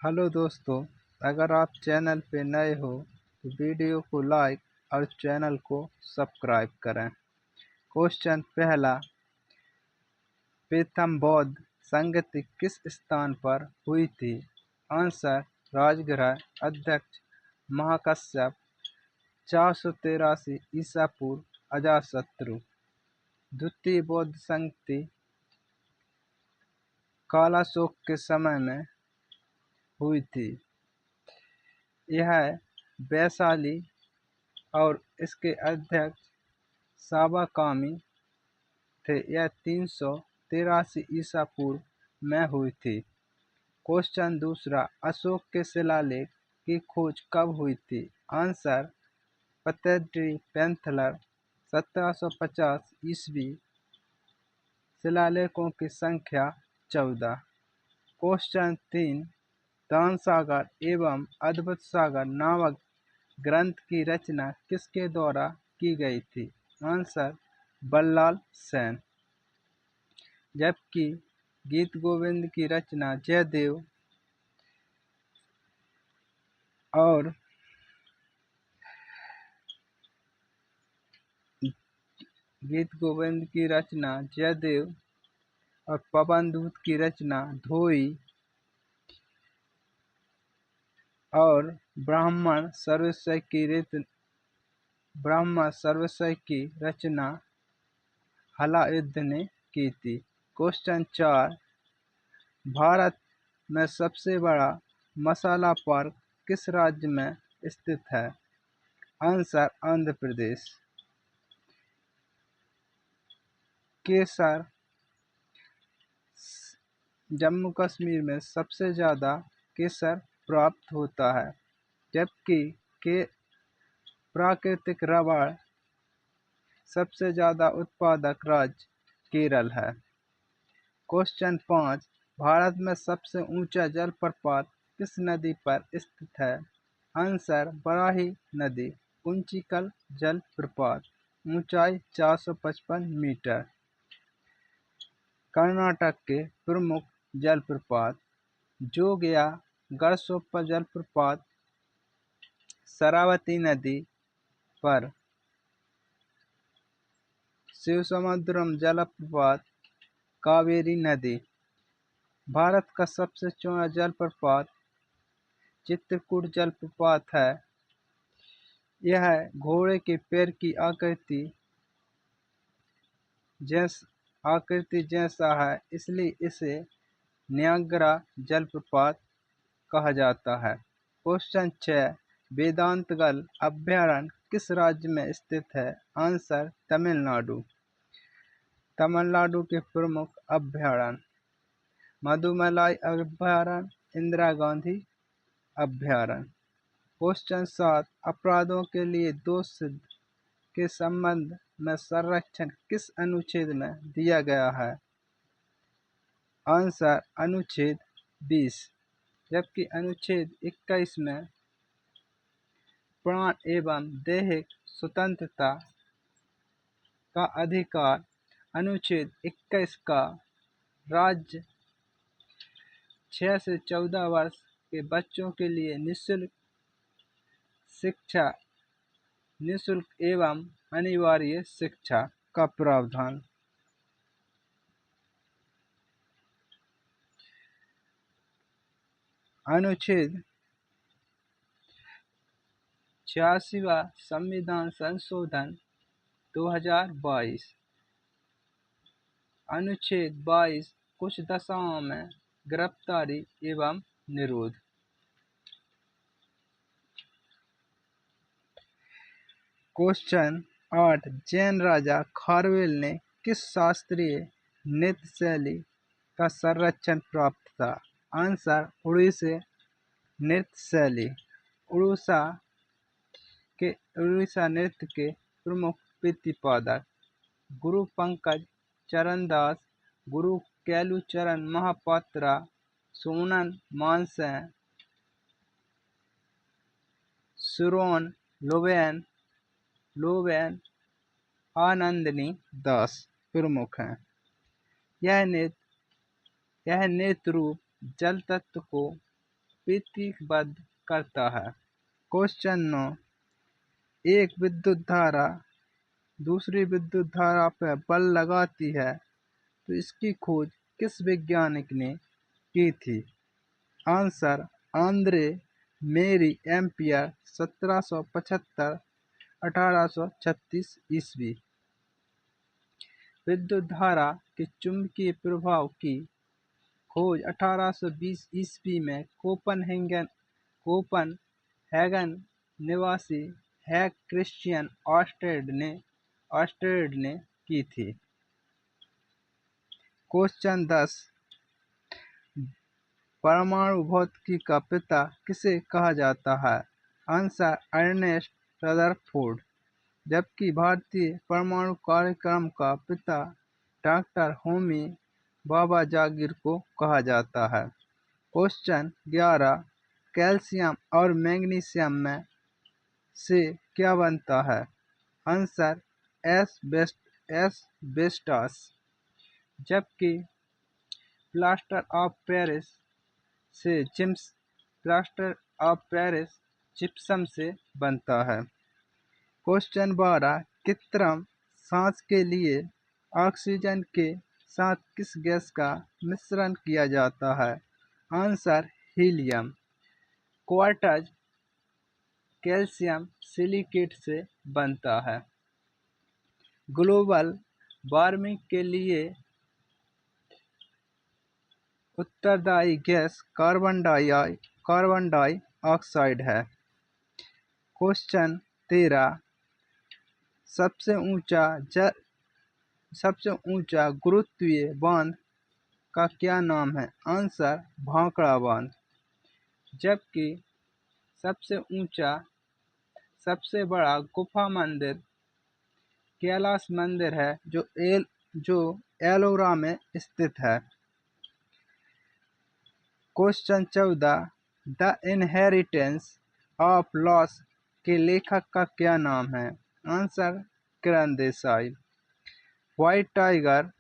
Hello दोस्तों, अगर आप चैनल पे नए हो तो वीडियो को लाइक और चैनल को सब्सक्राइब करें। क्वेश्चन पहला, प्रथम बौद्ध संगति किस स्थान पर हुई थी? आंसर, राजगृह। अध्यक्ष, महाकश्यप। 483 ईसा पूर्व, अजातशत्रु। द्वितीय बौद्ध संगति कालाशोक के समय में हुई थी। यह वैशाली और इसके अध्यक्ष साबाकामी थे। यह 383 ईसा पूर्व में हुई थी। क्वेश्चन दूसरा, अशोक के शिलालेख की खोज कब हुई थी? आंसर, पतौदी पेंथलर। 1750 ईस्वी। शिलालेखों की संख्या 14। क्वेश्चन 3, दान सागर एवं अद्भुत सागर नामक ग्रंथ की रचना किसके द्वारा की गई थी? आंसर, बल्लाल सेन। जबकि गीत गोविंद की रचना जयदेव और और पवन दूत की रचना धोई और ब्राह्मण सर्वस्व की रचना हलायुद्ध ने की थी। क्वेश्चन 4, भारत में सबसे बड़ा मसाला पार्क किस राज्य में स्थित है? आंसर, आंध्र प्रदेश। केसर जम्मू कश्मीर में सबसे ज़्यादा केसर प्राप्त होता है, जबकि के प्राकृतिक रबड़ सबसे ज़्यादा उत्पादक राज्य केरल है। क्वेश्चन 5, भारत में सबसे ऊंचा जलप्रपात किस नदी पर स्थित है? आंसर, बराही नदी। कुंचिकल जलप्रपात, ऊंचाई 455 मीटर। कर्नाटक के प्रमुख जलप्रपात, जोग या गढ़सोप्पा जलप्रपात शरावती नदी पर। शिवसमुद्रम जलप्रपात कावेरी नदी। भारत का सबसे चौड़ा जलप्रपात चित्रकूट जलप्रपात है। यह घोड़े के पैर की आकृति जैसा है, इसलिए इसे न्याग्रा जलप्रपात कहा जाता है। क्वेश्चन 6, वेदांतगल अभयारण्य किस राज्य में स्थित है? आंसर, तमिलनाडु। तमिलनाडु के प्रमुख अभयारण्य, मधुमलाई अभयारण्य, इंदिरा गांधी अभयारण्य। क्वेश्चन 7, अपराधों के लिए दोष सिद्ध के संबंध में संरक्षण किस अनुच्छेद में दिया गया है? आंसर, अनुच्छेद 20। जबकि अनुच्छेद 21 में प्राण एवं दैहिक स्वतंत्रता का अधिकार। अनुच्छेद 21 का राज्य 6 से 14 वर्ष के बच्चों के लिए निःशुल्क एवं अनिवार्य शिक्षा का प्रावधान। अनुच्छेद 86वां संविधान संशोधन 2022। अनुच्छेद 22 कुछ दशाओं में गिरफ्तारी एवं निरोध। क्वेश्चन 8, जैन राजा खारवेल ने किस शास्त्रीय नृत्य शैली का संरक्षण प्राप्त था? आंसर, उड़ीसी नृत्य शैली। उड़ीसा नृत्य के प्रमुख प्रतिपादक गुरु पंकज चरण दास, गुरु कैलू चरण महापात्रा, सोनन मानसेन, सुरोन लोबेन, आनंदनी दास प्रमुख हैं। यह नृत्य रूप जल तत्व को प्रतीकबद्ध करता है। क्वेश्चन 9, एक विद्युत धारा दूसरी विद्युत धारा पर बल लगाती है तो इसकी खोज किस वैज्ञानिक ने की थी? आंसर आंद्रे मेरी एम्पियर 1775 1836 ईस्वी। विद्युत धारा के चुंबकीय प्रभाव की खोज 1820 ईस्वी में कोपनहेगन निवासी हैक क्रिश्चियन ऑस्टेड ने की थी। क्वेश्चन 10, परमाणु भौतिकी का पिता किसे कहा जाता है? Answer Ernest Rutherford. जबकि भारतीय परमाणु कार्यक्रम का पिता डॉक्टर होमी बाबा जागीर को कहा जाता है। क्वेश्चन 11, कैल्शियम और मैग्नीशियम में से क्या बनता है? Answer asbestos. जबकि प्लास्टर ऑफ पेरिस जिप्सम से बनता है। क्वेश्चन 12, कृत्रिम सांस के लिए ऑक्सीजन के साथ किस गैस का मिश्रण किया जाता है? Answer helium. Quartz calcium silicate से बनता है। ग्लोबल वार्मिंग के लिए उत्तरदायी गैस कार्बन डाइऑक्साइड है। क्वेश्चन 13, सबसे ऊंचा गुरुत्वीय बांध का क्या नाम है? आंसर भाखड़ा बांध। जबकि सबसे बड़ा गुफा मंदिर कैलाश मंदिर है जो एलोरा में स्थित है। Question 14, the inheritance of loss के लेखक का क्या नाम है? Answer Kiran Desai. White tiger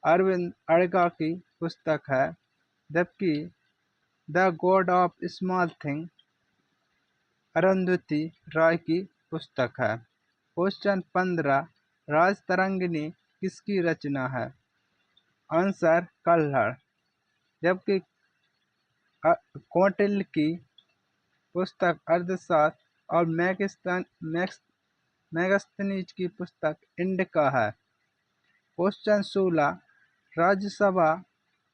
Arvind अड़गा की पुस्तक है। जबकि the God of small thing Arundhati Roy की पुस्तक है। क्वेश्चन 15, राजतरंगिणी किसकी रचना है? आंसर कल्हड़। जबकि कौटिल्य की पुस्तक अर्थशास्त्र और मैगस्थनीज की पुस्तक इंडिका है। क्वेश्चन 16, राज्यसभा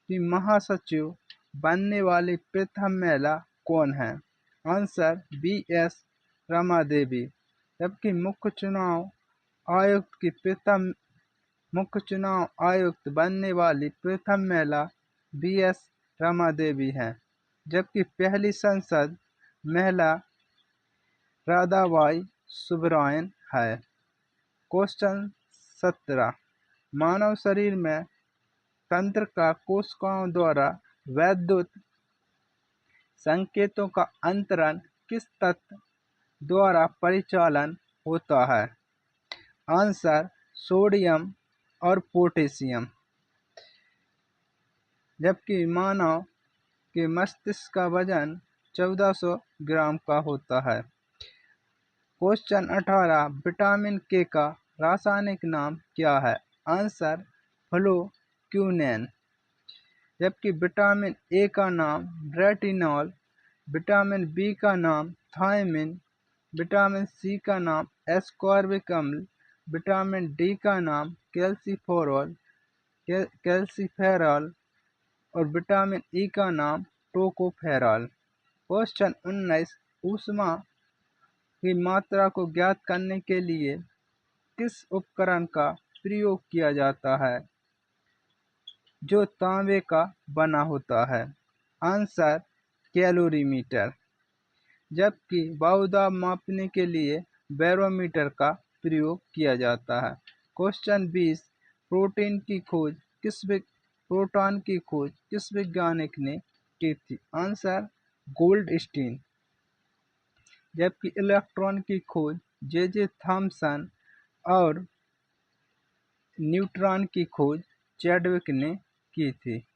की महासचिव बनने वाली प्रथम महिला कौन है? Answer BS Rama Devi. जबकि मुख्य चुनाव आयुक्त बनने वाली प्रथम महिला BS रमा देवी है। जबकि पहली संसद महिला राधाबाई सुब्रमण्यन है। क्वेश्चन 17, मानव शरीर में तंत्रिका कोशिकाओं द्वारा वैद्युत संकेतों का अंतरण किस तत्व द्वारा परिचालन होता है? आंसर सोडियम और पोटेशियम। जबकि मानव के मस्तिष्क का वजन 1400 ग्राम का होता है। क्वेश्चन 18, विटामिन के का रासायनिक नाम क्या है? आंसर फ्लोक्विनोन। जबकि विटामिन ए का नाम रेटिनॉल, विटामिन बी का नाम थायमिन, विटामिन सी का नाम एस्कॉर्बिक अम्ल, विटामिन डी का नाम कैल्सिफेरॉल और विटामिन ई का नाम टोकोफेरॉल। क्वेश्चन 19, ऊष्मा की मात्रा को ज्ञात करने के लिए किस उपकरण का प्रयोग किया जाता है जो तांबे का बना होता है? Answer calorimeter. जबकि वायुदाब मापने के लिए बैरोमीटर का प्रयोग किया जाता है। क्वेश्चन 20, प्रोटॉन की खोज किस वैज्ञानिक ने की थी? Answer Goldstein. जबकि इलेक्ट्रॉन की खोज J.J. थॉमसन और न्यूट्रॉन की खोज चैडविक ने की थी।